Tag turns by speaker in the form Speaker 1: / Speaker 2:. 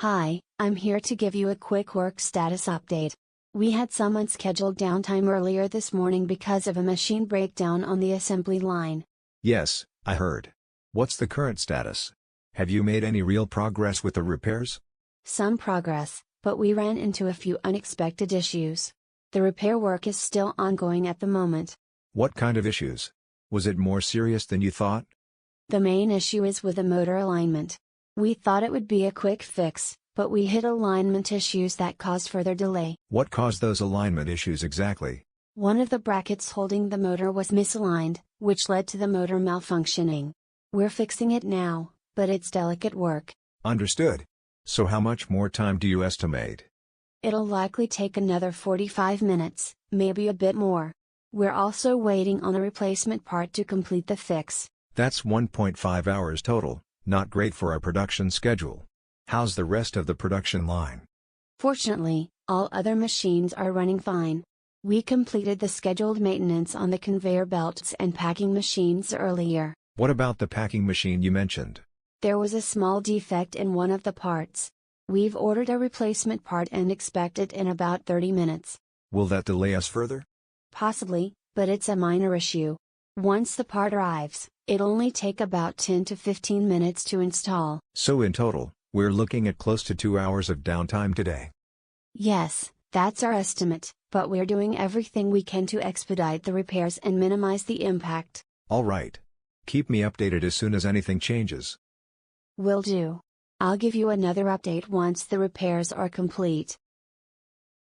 Speaker 1: Hi, I'm here to give you a quick work status update. We had some unscheduled downtime earlier this morning because of a machine breakdown on the assembly line.
Speaker 2: Yes, I heard. What's the current status? Have you made any real progress with the repairs?
Speaker 1: Some progress, but we ran into a few unexpected issues. The repair work is still ongoing at the moment.
Speaker 2: What kind of issues? Was it more serious than you thought?
Speaker 1: The main issue is with the motor alignment. We thought it would be a quick fix, but we hit alignment issues that caused further delay.
Speaker 2: What caused those alignment issues exactly?
Speaker 1: One of the brackets holding the motor was misaligned, which led to the motor malfunctioning. We're fixing it now, but it's delicate work.
Speaker 2: Understood. So how much more time do you estimate?
Speaker 1: It'll likely take another 45 minutes, maybe a bit more. We're also waiting on a replacement part to complete the fix.
Speaker 2: That's 1.5 hours total, not great for our production schedule. How's the rest of the production line?
Speaker 1: Fortunately, all other machines are running fine. We completed the scheduled maintenance on the conveyor belts and packing machines earlier.
Speaker 2: What about the packing machine you mentioned?
Speaker 1: There was a small defect in one of the parts. We've ordered a replacement part and expect it in about 30 minutes.
Speaker 2: Will that delay us further?
Speaker 1: Possibly, but it's a minor issue. Once the part arrives, it'll only take about 10 to 15 minutes to install.
Speaker 2: So in total, we're looking at close to 2 hours of downtime today.
Speaker 1: Yes, that's our estimate, but we're doing everything we can to expedite the repairs and minimize the impact.
Speaker 2: All right. Keep me updated as soon as anything changes.
Speaker 1: Will do. I'll give you another update once the repairs are complete.